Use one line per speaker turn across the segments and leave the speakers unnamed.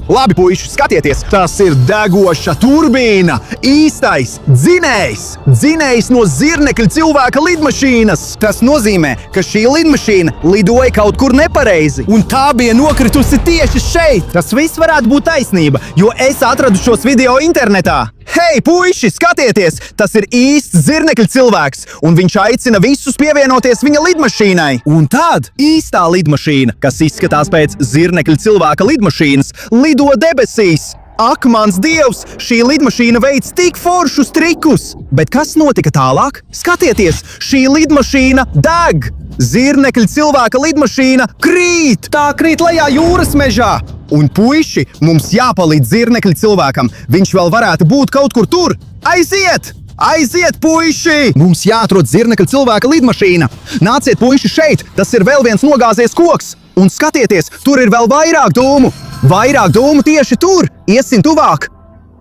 Labi, puiši, skatieties, tas ir degoša turbīna, īstais dzinējs. Dzinējs no zirnekļa cilvēka lidmašīnas. Tas nozīmē, ka šī lidmašīna lidoja kaut kur nepareizi, un tā bija nokritusi tieši šeit. Tas viss varētu būt taisnība, jo es atradu šos video internetā. Hei, puiši, skatieties! Tas ir īsts zirnekļa cilvēks, un viņš aicina visus pievienoties viņa lidmašīnai. Un tad īstā lidmašīna, kas izskatās pēc zirnekļa cilvēka lidmašīnas, lido debesīs. Ak, mans dievs, šī lidmašīna veic tik foršus trikus! Bet kas notika tālāk? Skatieties, šī lidmašīna deg! Zirnekļa cilvēka lidmašīna krīt! Tā krīt lejā jūras mežā! Un puiši, mums jāpalīdz zirnekļa cilvēkam. Viņš vēl varētu būt kaut kur tur. Aiziet! Aiziet, puiši! Mums jāatrod zirnekļa cilvēka lidmašīna. Nāciet, puiši, šeit! Tas ir vēl viens nogāzies koks. Un skatieties, tur ir vēl vairāk dūmu. Vairāk dūmu tieši tur. Iesim tuvāk.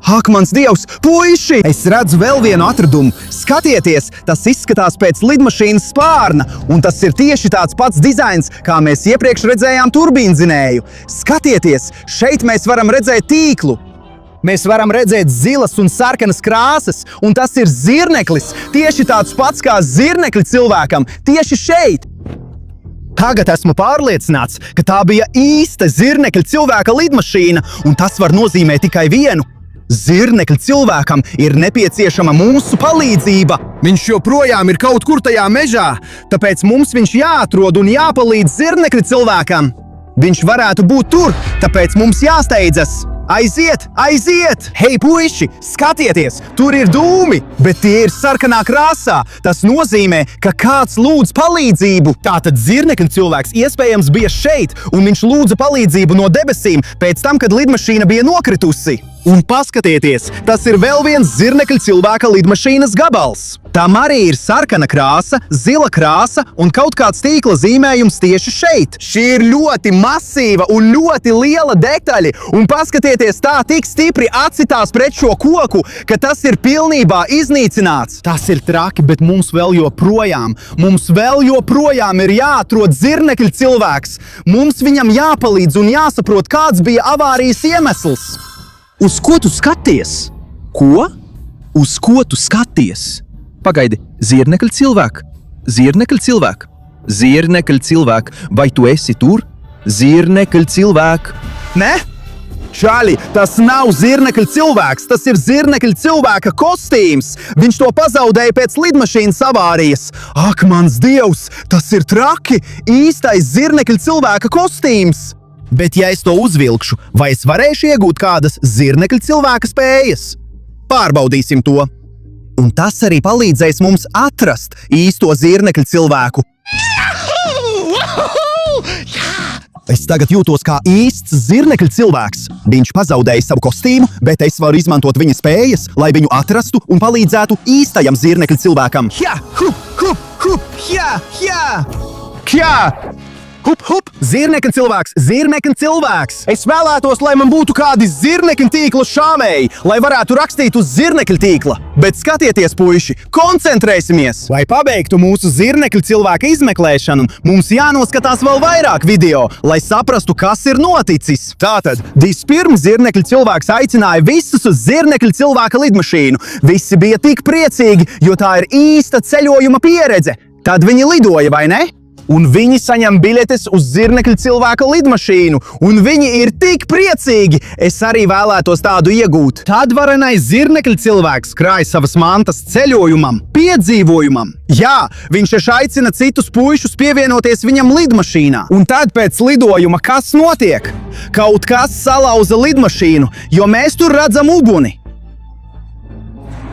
Ak, mans dievs, puiši! Es redzu vēl vienu atradumu. Skatieties, tas izskatās pēc lidmašīnas spārna, un tas ir tieši tāds pats dizains, kā mēs iepriekš redzējām turbīndzinēju. Skatieties, šeit mēs varam redzēt tīklu. Mēs varam redzēt zilas un sarkanas krāsas, un tas ir zirneklis, tieši tāds pats kā zirnekļa cilvēkam, tieši šeit. Tagad esmu pārliecināts, ka tā bija īsta zirnekļa cilvēka lidmašīna, un tas var nozīmēt tikai vienu. Zirnekļa cilvēkam ir nepieciešama mūsu palīdzība. Viņš joprojām ir kaut kur tajā mežā, tāpēc mums viņš jāatrod un jāpalīdz zirnekļa cilvēkam. Viņš varētu būt tur, tāpēc mums jāsteidzas. Aiziet, aiziet! Hei, puiši, skatieties, tur ir dūmi, bet tie ir sarkanā krāsā. Tas nozīmē, ka kāds lūdz palīdzību. Tātad zirnekļa cilvēks iespējams bija šeit, un viņš lūdza palīdzību no debesīm pēc tam, kad lidmašīna bija nokritusi. Un paskatieties, tas ir vēl viens zirnekļa cilvēka lidmašīnas gabals. Tam arī ir sarkana krāsa, zila krāsa un kaut kāds tīkla zīmējums tieši šeit. Šī ir ļoti masīva un ļoti liela detaļa, un paskatieties, tā tik stipri atsitās pret šo koku, ka tas ir pilnībā iznīcināts. Tas ir traki, bet mums vēl joprojām ir jāatrod zirnekļa cilvēks. Mums viņam jāpalīdz un jāsaprot, kāds bija avārijas iemesls. Uz ko tu skaties? Ko? Uz ko tu skaties? Pagaidi, zirnekļa cilvēk? Zirnekļa cilvēk? Zirnekļa cilvēk, vai tu esi tur? Zirnekļa cilvēk? Ne? Čaļi, tas nav zirnekļa cilvēks, tas ir zirnekļa cilvēka kostīms. Viņš to pazaudēja pēc lidmašīnas avārijas. Ak, mans dievs, tas ir traki! Īstais zirnekļa cilvēka kostīms! Bet ja es to uzvilkšu, vai es varēšu iegūt kādas zirnekļa cilvēka spējas? Pārbaudīsim to. Un tas arī palīdzēs mums atrast īsto zirnekļa cilvēku. Es tagad jūtos kā īsts zirnekļa cilvēks. Viņš pazaudēja savu kostīmu, bet es varu izmantot viņa spējas, lai viņu atrastu un palīdzētu īstajam zirnekļa cilvēkam. Hjā, hup, hup, hup, hjā, hjā, hjā. Hup, hup! Zirnekļa cilvēks! Zirnekļa cilvēks! Es vēlētos, lai man būtu kādi zirnekļa tīkla šāmēji, lai varētu rakstīt uz zirnekļa tīkla. Bet skatieties, puiši, koncentrēsimies! Lai pabeigtu mūsu zirnekļa cilvēka izmeklēšanu, mums jānoskatās vēl vairāk video, lai saprastu, kas ir noticis. Tātad, vispirms zirnekļa cilvēks aicināja visus uz zirnekļa cilvēka lidmašīnu. Visi bija tik priecīgi, jo tā ir īsta ceļojuma pieredze. Tad viņi lidoja, vai ne? Un viņi saņem biļetes uz zirnekļa cilvēka lidmašīnu, un viņi ir tik priecīgi! Es arī vēlētos tādu iegūt. Tad varenais zirnekļa cilvēks krāj savas mantas ceļojumam, piedzīvojumam. Jā, viņš aicina citus puišus pievienoties viņam lidmašīnā. Un tad pēc lidojuma kas notiek? Kaut kas salauza lidmašīnu, jo mēs tur redzam uguni.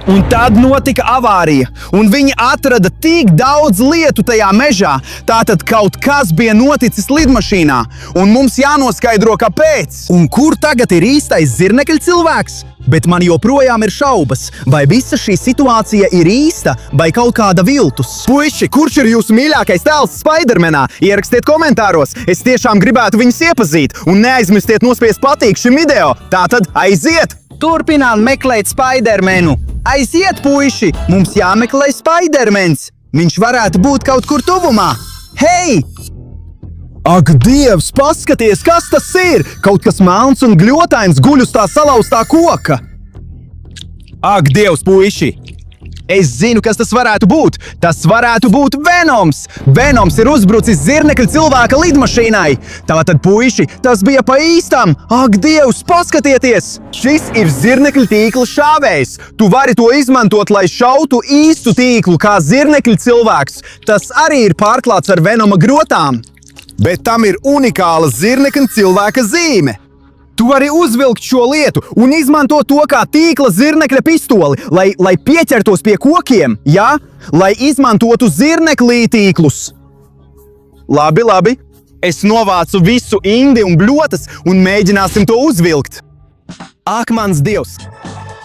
Un tad notika avārija, un viņi atrada tik daudz lietu tajā mežā. Tātad kaut kas bija noticis lidmašīnā, un mums jānoskaidro, kāpēc. Un kur tagad ir īstais zirnekļa cilvēks? Bet man joprojām ir šaubas, vai visa šī situācija ir īsta, vai kaut kāda viltus. Puiši, kurš ir jūsu mīļākais tēls Spidermanā? Ierakstiet komentāros, es tiešām gribētu viņus iepazīt, un neaizmirstiet nospiest patīk šim video. Tātad aiziet! Turpinām meklēt Spidermanu. Aiziet, puiši! Mums jāmeklē Spidermans! Viņš varētu būt kaut kur tuvumā! Hei! Ak, Dievs, paskaties, kas tas ir! Kaut kas melns un gļotains guļ uz tā salauztā koka! Ak, Dievs, puiši! Es zinu, kas tas varētu būt! Tas varētu būt Venoms! Venoms ir uzbrucis zirnekļa cilvēka lidmašīnai! Tātad, puiši, tas bija pa īstam! Ak, Dievs, paskatieties! Šis ir zirnekļa tīkla šāvējs! Tu vari to izmantot, lai šautu īstu tīklu kā zirnekļa cilvēks! Tas arī ir pārklāts ar Venoma grotām! Bet tam ir unikāla zirnekļa cilvēka zīme! Tu vari uzvilkt šo lietu un izmantot to kā tīkla zirnekļa pistoli, lai pieķertos pie kokiem, ja? Lai izmantotu zirneklī tīklus. Labi, labi. Es novācu visu indi un bļotas un mēģināsim to uzvilkt. Ak, mans Dievs!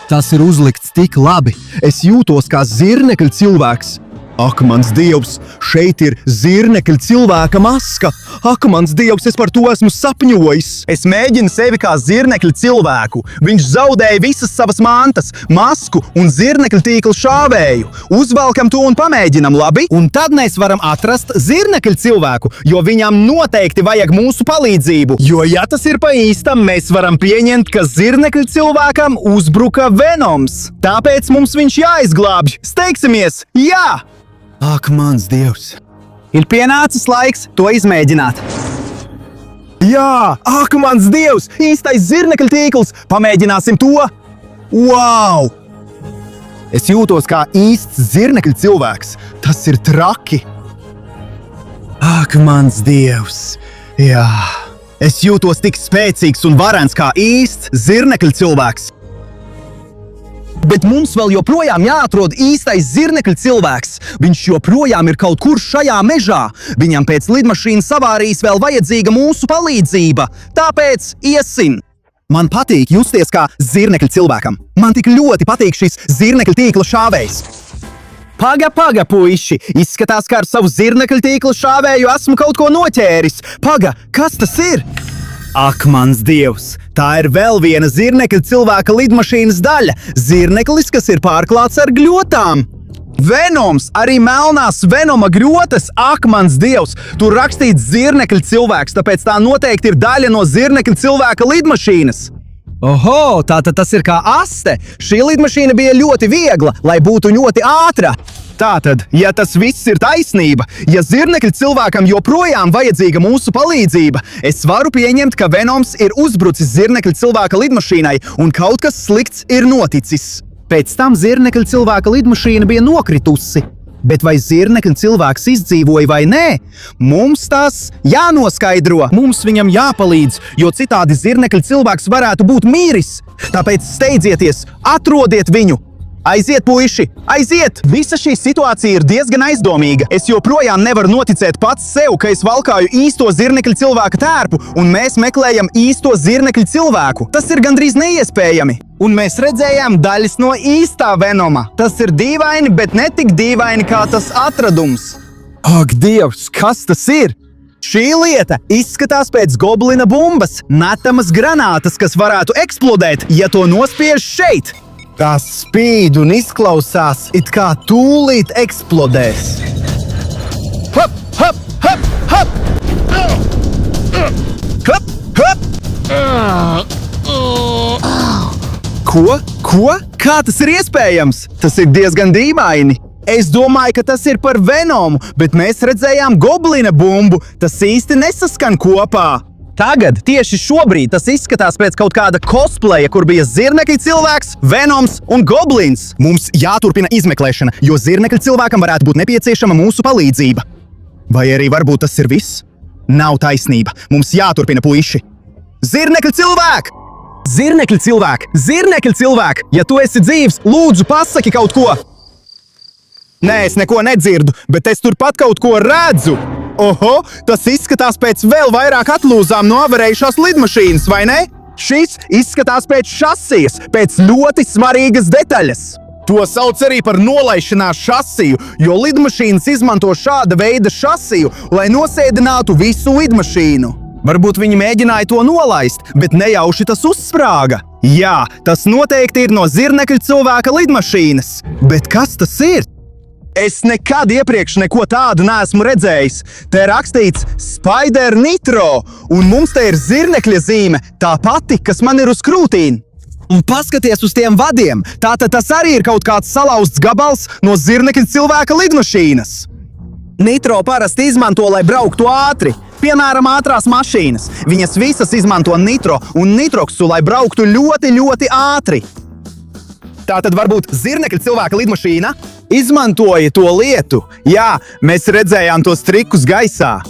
Tas ir uzlikts tik labi. Es jūtos kā zirnekļa cilvēks. Ak, mans Dievs, šeit ir zirnekļa cilvēka maska. Ak, mans Dievs, es par to esmu sapņojis. Es mēģinu sevi kā zirnekļa cilvēku. Viņš zaudēja visas savas mantas, masku un zirnekļa tīkla šāvēju. Uzvelkam to un pamēģinam, labi? Un tad mēs varam atrast zirnekļa cilvēku, jo viņam noteikti vajag mūsu palīdzību. Jo, ja tas ir pa īstam, mēs varam pieņemt, ka zirnekļa cilvēkam uzbruka Venoms. Tāpēc mums viņš jāizglābj. Steigsimies! Jā! Ak, mans Dievs! Ir pienācis laiks to izmēģināt. Jā! Ak, mans Dievs! Īstais zirnekļa tīkls! Pamēģināsim to! Wow! Es jūtos kā īsts zirnekļa cilvēks. Tas ir traki! Ak, mans Dievs! Jā! Es jūtos tik spēcīgs un varens kā īsts zirnekļa cilvēks. Bet mums vēl joprojām jāatrod īstais zirnekļa cilvēks. Viņš joprojām ir kaut kur šajā mežā. Viņam pēc lidmašīnas avārijas vēl vajadzīga mūsu palīdzība. Tāpēc iesim! Man patīk justies kā zirnekļa cilvēkam. Man tik ļoti patīk šis zirnekļa tīkla šāvējs. Paga, puiši! Izskatās, ka ar savu zirnekļa tīkla šāvēju esmu kaut ko noķēris. Paga, kas tas ir? Ak, mans Dievs! Tā ir vēl viena zirnekļa cilvēka lidmašīnas daļa. Zirneklis, kas ir pārklāts ar gļotām. Venoms! Arī melnās Venoma gļotas! Ak, mans Dievs! Tur rakstīts zirnekļa cilvēks, tāpēc tā noteikti ir daļa no zirnekļa cilvēka lidmašīnas. Oho, tātad tas ir kā aste! Šī lidmašīna bija ļoti viegla, lai būtu ļoti ātra. Tātad, ja tas viss ir taisnība, ja zirnekļa cilvēkam joprojām vajadzīga mūsu palīdzība, es varu pieņemt, ka Venoms ir uzbrucis zirnekļa cilvēka lidmašīnai un kaut kas slikts ir noticis. Pēc tam zirnekļa cilvēka lidmašīna bija nokritusi. Bet vai zirnekļa cilvēks izdzīvoja vai nē? Mums tas jānoskaidro. Mums viņam jāpalīdz, jo citādi zirnekļa cilvēks varētu būt mīris. Tāpēc steidzieties, atrodiet viņu! Aiziet, puiši! Aiziet! Visa šī situācija ir diezgan aizdomīga. Es joprojām nevaru noticēt pats sev, ka es valkāju īsto zirnekļa cilvēka tērpu un mēs meklējam īsto zirnekļa cilvēku. Tas ir gandrīz neiespējami. Un mēs redzējām daļas no īstā Venoma. Tas ir dīvaini, bet ne tik dīvaini kā tas atradums. Ak, Dievs, kas tas ir? Šī lieta izskatās pēc goblina bumbas, metamas granātas, kas varētu eksplodēt, ja to nospiež šeit. Tas spīd un izklausās, it kā tūlīt eksplodēs. Hop, hop, hop, hop! Hop, hop! Ko? Kā tas ir iespējams? Tas ir diezgan dīvaini. Es domāju, ka tas ir par Venomu, bet mēs redzējām goblina bumbu. Tas īsti nesaskan kopā. Tagad, tieši šobrīd, tas izskatās pēc kaut kāda cosplaya, kur bija zirnekļa cilvēks, Venoms un goblins. Mums jāturpina izmeklēšana, jo zirnekļa cilvēkam varētu būt nepieciešama mūsu palīdzība. Vai arī varbūt tas ir viss? Nav taisnība. Mums jāturpina, puiši. Zirnekļa cilvēk! Zirnekļa cilvēk! Zirnekļa cilvēk! Ja tu esi dzīvs, lūdzu, pasaki kaut ko! Nē, es neko nedzirdu, bet es turpat kaut ko redzu! Oho, tas izskatās pēc vēl vairāk atlūzām no avarējušās lidmašīnas, vai ne? Šis izskatās pēc šasijas, pēc ļoti svarīgas detaļas. To sauc arī par nolaišanās šasiju, jo lidmašīnas izmanto šāda veida šasiju, lai nosēdinātu visu lidmašīnu. Varbūt viņi mēģināja to nolaist, bet nejauši tas uzsprāga. Jā, tas noteikti ir no zirnekļa cilvēka lidmašīnas. Bet kas tas ir? Es nekad iepriekš neko tādu neesmu redzējis. Te rakstīts Spider Nitro, un mums te ir zirnekļa zīme, tā pati, kas man ir uz krūtīm. Un paskaties uz tiem vadiem, tātad tas arī ir kaut kāds salauzts gabals no zirnekļa cilvēka lidmašīnas. Nitro parasti izmanto, lai brauktu ātri. Piemēram, ātrās mašīnas. Viņas visas izmanto nitro un nitroksu, lai brauktu ļoti, ļoti ātri. Tātad varbūt zirnekļa cilvēka lidmašīna izmantoja to lietu. Jā, mēs redzējām tos trikus gaisā.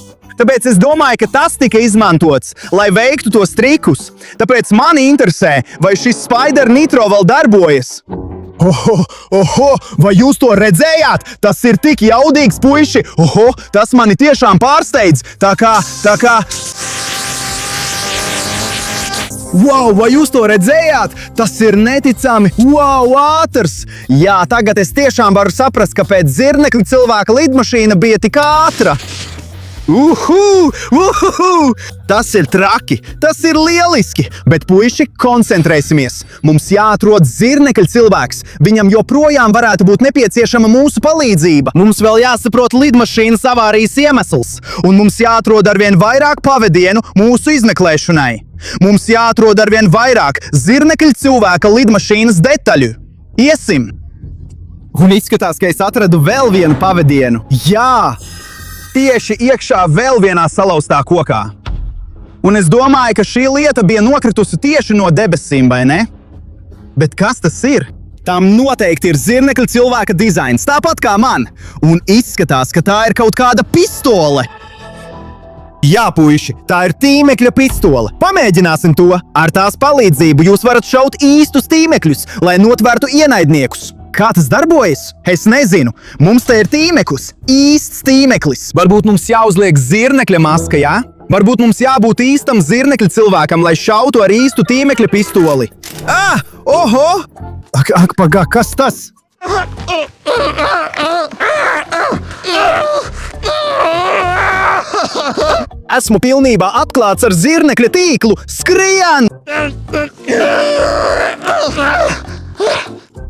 Tāpēc es domāju, ka tas tika izmantots, lai veiktu tos trikus. Tāpēc mani interesē, vai šis Spider Nitro vēl darbojas. Oho, vai jūs to redzējāt? Tas ir tik jaudīgs, puiši! Oho, tas mani tiešām pārsteidz! Tā kā... Wow, vai jūs to redzējāt? Tas ir neticami! Wow, ātrs! Jā, tagad es tiešām varu saprast, kāpēc zirnekļa cilvēka lidmašīna bija tik ātra. Tas ir traki, tas ir lieliski, bet puiši, koncentrēsimies. Mums jāatrod zirnekļa cilvēks, viņam joprojām varētu būt nepieciešama mūsu palīdzība. Mums vēl jāsaprot lidmašīnas avārijas iemesls, un mums jāatrod arvien vairāk pavadienu mūsu izmeklēšanai. Mums jāatrod arvien vairāk zirnekļa cilvēka lidmašīnas detaļu. Iesim! Un izskatās, ka es atradu vēl vienu pavadienu. Jā! Tieši iekšā vēl vienā salauztā kokā. Un es domāju, ka šī lieta bija nokritusi tieši no debesīm, vai ne? Bet kas tas ir? Tām noteikti ir zirnekļa cilvēka dizains, tāpat kā man. Un izskatās, ka tā ir kaut kāda pistole. Jā, puiši, tā ir tīmekļa pistole. Pamēģināsim to. Ar tās palīdzību jūs varat šaut īstus tīmekļus, lai notvertu ienaidniekus. Kā tas darbojas? Es nezinu. Mums te ir tīmeklis, īsts tīmeklis. Varbūt mums jāuzliek zirnekļa maska, jā? Varbūt mums jābūt īstam zirnekļa cilvēkam, lai šautu ar īstu tīmekļa pistoli. Oho! Pagā, kas tas? Esmu pilnībā atklāts ar zirnekļa tīklu. Skrien!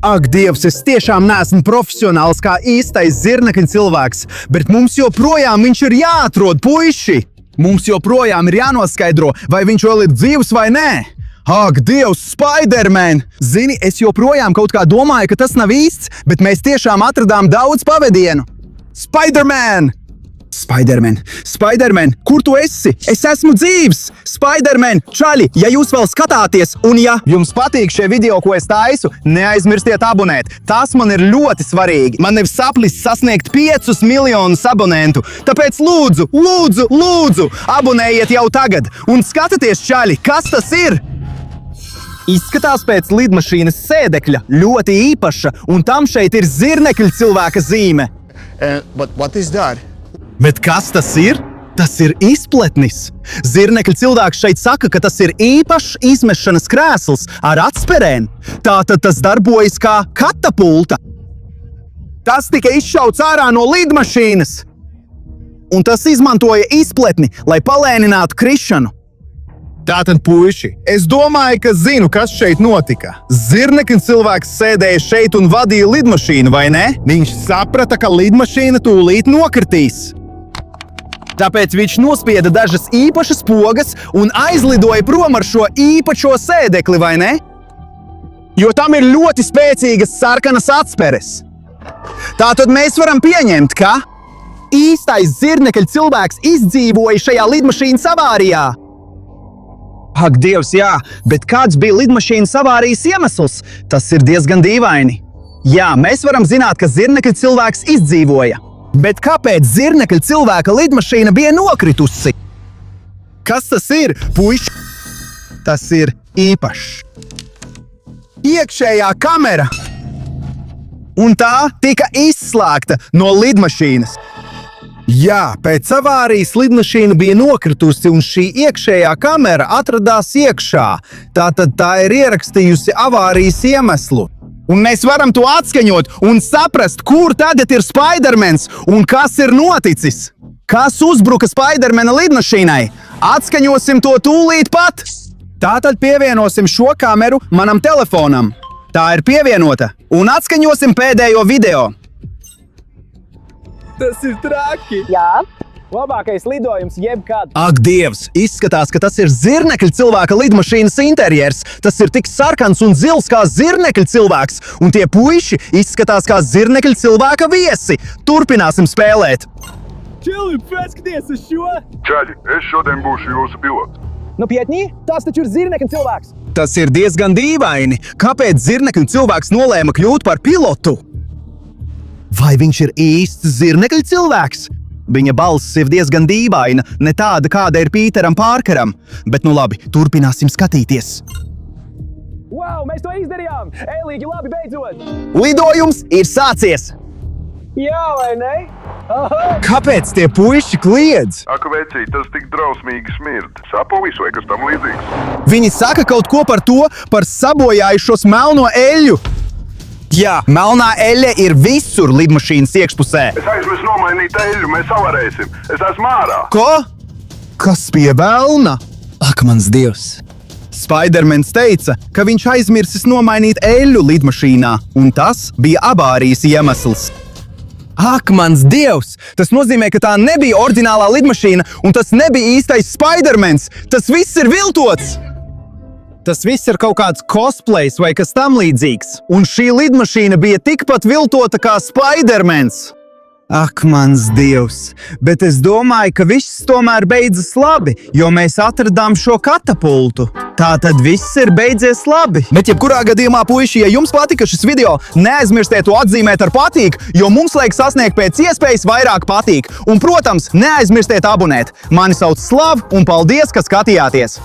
Ak, Dievs, es tiešām neesmu profesionāls kā īstais zirnekļa cilvēks, bet mums joprojām viņš ir jāatrod, puiši! Mums joprojām ir jānoskaidro, vai viņš vēl ir dzīvs vai nē. Ak, Dievs, Spiderman! Zini, es joprojām kaut kā domāju, ka tas nav īsts, bet mēs tiešām atradām daudz pavadienu. Spiderman! Spiderman, kur tu esi? Es esmu dzīvs! Spiderman, čaļi, ja jūs vēl skatāties, un ja jums patīk šie video, ko es taisu, neaizmirstiet abonēt. Tas man ir ļoti svarīgi. Man ir sapnis sasniegt 5 miljonus abonentu. Tāpēc lūdzu, abonējiet jau tagad. Un skatieties, čaļi, kas tas ir? Izskatās pēc lidmašīnas sēdekļa, ļoti īpaša, un tam šeit ir zirnekļa cilvēka zīme.
But what is that?
Bet kas tas ir? Tas ir izpletnis. Zirnekļa cilvēks šeit saka, ka tas ir īpašs izmešanas krēsls ar atspērēm. Tātad tas darbojas kā katapulta. Tas tika izšauts ārā no lidmašīnas. Un tas izmantoja izpletni, lai palēninātu krišanu. Tātad, puiši, es domāju, ka zinu, kas šeit notika. Zirnekļa cilvēks sēdēja šeit un vadīja lidmašīnu, vai ne? Viņš saprata, ka lidmašīna tūlīt nokritīs. Tāpēc viņš nospieda dažas īpašas pogas un aizlidoja prom ar šo īpašo sēdekli, vai ne? Jo tam ir ļoti spēcīgas sarkanas atspēres. Tātad mēs varam pieņemt, ka īstais zirnekļa cilvēks izdzīvoja šajā lidmašīnas avārijā. Ak, Dievs, jā, bet kāds bija lidmašīnas avārijas iemesls? Tas ir diezgan dīvaini. Jā, mēs varam zināt, ka zirnekļa cilvēks izdzīvoja. Bet kāpēc zirnekļa cilvēka lidmašīna bija nokritusi? Kas tas ir, puiši? Tas ir īpašs. Iekšējā kamera. Un tā tika izslēgta no lidmašīnas. Jā, pēc avārijas lidmašīna bija nokritusi un šī iekšējā kamera atradās iekšā. Tātad tā ir ierakstījusi avārijas iemeslu. Un mēs varam to atskaņot un saprast, kur tagad ir Spidermans un kas ir noticis. Kas uzbruka Spidermana lidmašīnai? Atskaņosim to tūlīt pat. Tātad pievienosim šo kameru manam telefonam. Tā ir pievienota. Un atskaņosim pēdējo video. Tas ir traki!
Jā,
Labākais lidojums jebkad.
Ak, Dievs! Izskatās, ka tas ir zirnekļa cilvēka lidmašīnas interjers. Tas ir tik sarkans un zils kā zirnekļa cilvēks. Un tie puiši izskatās kā zirnekļa cilvēka viesi. Turpināsim spēlēt!
Čili, paskaties uz šo!
Čaļi, es šodien būšu jūsu pilots.
Nu, pietņī, tas taču ir zirnekļa cilvēks.
Tas ir diezgan dīvaini. Kāpēc zirnekļa cilvēks nolēma kļūt par pilotu? Vai viņš ir īsts zirnekļa cilvēks? Viņa balss ir diezgan dīvaina, ne tāda, kāda ir Pīteram Pārkeram. Bet nu labi, turpināsim skatīties.
Wow, mēs to izdarījām! Ēlīgi, labi, beidzot!
Lidojums ir sācies!
Jā, vai ne? Aha!
Kāpēc tie puiši kliedz?
Ak, vecī, tas tik drausmīgi smird. Sapuvis vai kas tam līdzīgs?
Viņi saka kaut ko par to, par sabojājušos melno eļļu. Jā, melnā eļļa ir visur lidmašīnas iekšpusē.
Es aizmirsu nomainīt eļļu, mēs savarēsim. Es esmu ārā.
Ko? Kas pie velna? Ak, mans Dievs! Spidermans teica, ka viņš aizmirsis nomainīt eļļu lidmašīnā, un tas bija avārijas iemesls. Ak, mans Dievs! Tas nozīmē, ka tā nebija oriģinālā lidmašīna, un tas nebija īstais Spidermans! Tas viss ir viltots! Tas viss ir kaut kāds cosplays vai kas tam līdzīgs. Un šī lidmašīna bija tikpat viltota kā Spidermans. Ak, mans Dievs! Bet es domāju, ka viss tomēr beidzas labi, jo mēs atradām šo katapultu. Tā tad viss ir beidzies labi. Bet jebkurā gadījumā, puiši, ja jums patika šis video, neaizmirstiet to atzīmēt ar patīk, jo mums vajag sasniegt pēc iespējas vairāk patīk. Un, protams, neaizmirstiet abonēt. Mani sauc Slav un paldies, ka skatījāties!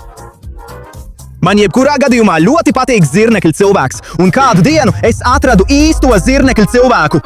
Man jebkurā gadījumā ļoti patīk zirnekļa cilvēks, un kādu dienu es atradu īsto zirnekļa cilvēku.